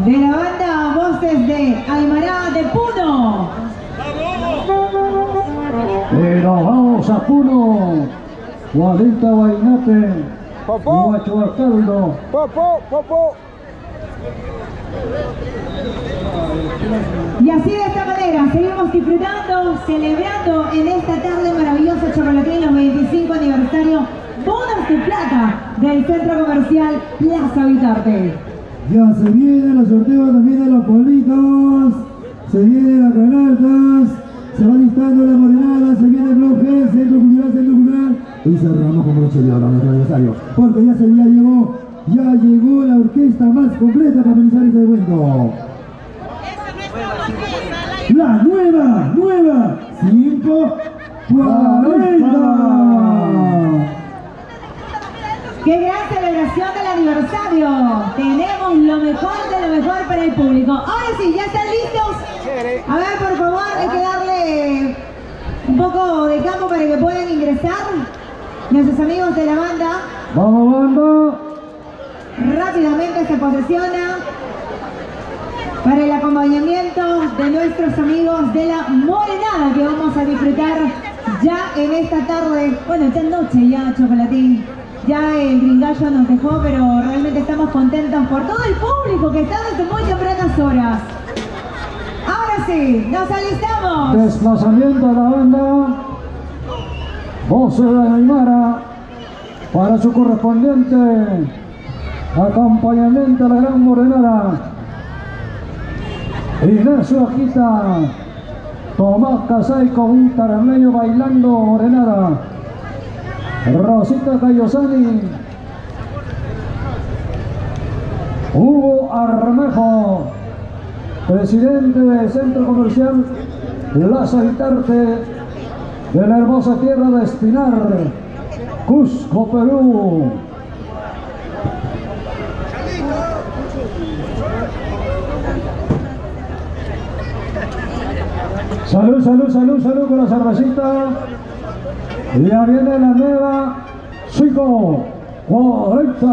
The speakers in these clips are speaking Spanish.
de la banda Voces de Aymara de Puno. Pero vamos a Puno, Guadita Guainate, Huachuacaldo. Y así de esta manera seguimos disfrutando, celebrando en esta tarde maravillosa Chocolatín los 25 aniversario bodas de plata del Centro Comercial Plaza Vitarte. Ya se vienen los sorteos también de los politos, se vienen las canastas, se va listando la morenada, se viene el bloque, Centro Cultural, y cerramos con broche de oro a nuestro aniversario, porque ya llegó la orquesta más completa para amenizar este evento. La nueva 540. ¡Qué gran celebración del aniversario! Tenemos lo mejor de lo mejor para el público. Ahora sí, ¿ya están listos? A ver, por favor, hay que darle un poco de campo para que puedan ingresar nuestros amigos de la banda. ¡Vamos, banda! Rápidamente se posesiona para el acompañamiento de nuestros amigos de la morenada que vamos a disfrutar ya en esta tarde, bueno, esta noche ya, Chocolatín. Ya el gringallo nos dejó, pero realmente estamos contentos por todo el público que está desde muy tempranas horas. Ahora sí, nos alistamos. Desplazamiento de la banda Voces de Aymara para su correspondiente acompañamiento a la gran morenada. Ignacio Agita, Tomás Casay con un tarameño bailando morenada. Rosita Cayosani, Hugo Armejo, presidente del Centro Comercial Plaza Vitarte de la hermosa tierra de Espinar, Cusco, Perú. Salud con la cervecita. Ya viene la nueva 540.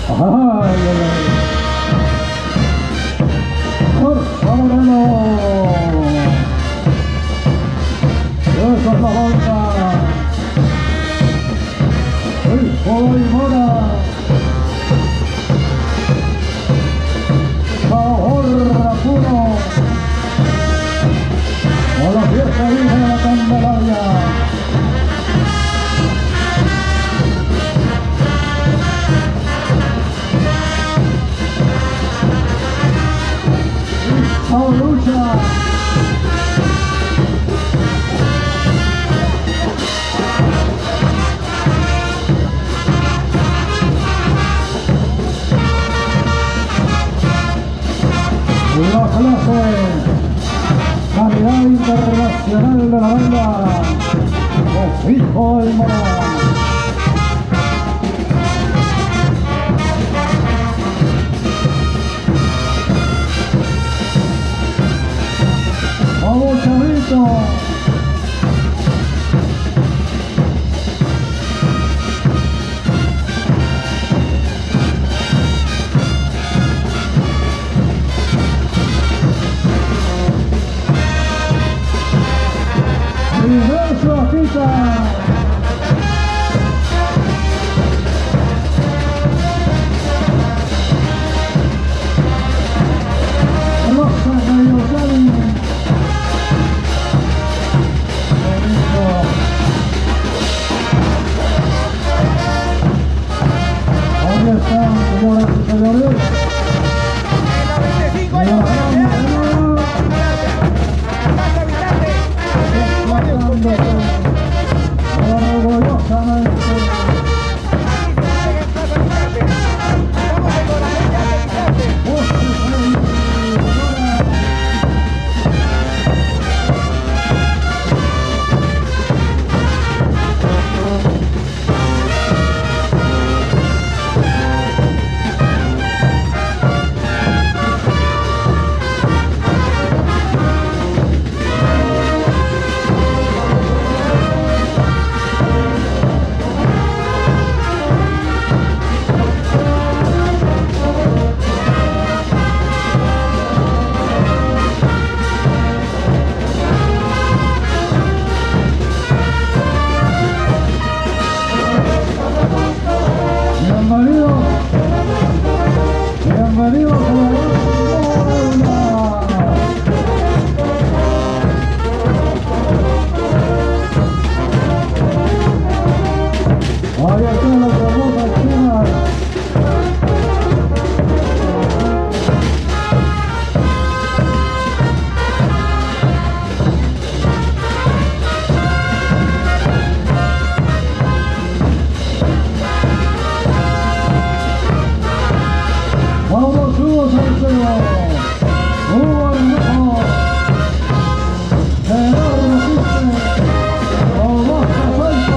¡Vámonos! Esa es la banda. ¡Hoy Mora! ¡Ahorra Puno! ¡A la fiesta Virgen de la Candelaria! ¡Lucha! La clase, calidad internacional de la banda, los hijos del Mora. ¡Vamos, chavito! Ignacio Agita. Ahí está la famosa China. Vamos, Hugo Salcedo. Hugo Hermoso. Gerardo Quispe. Tomás Casalco.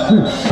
Sí.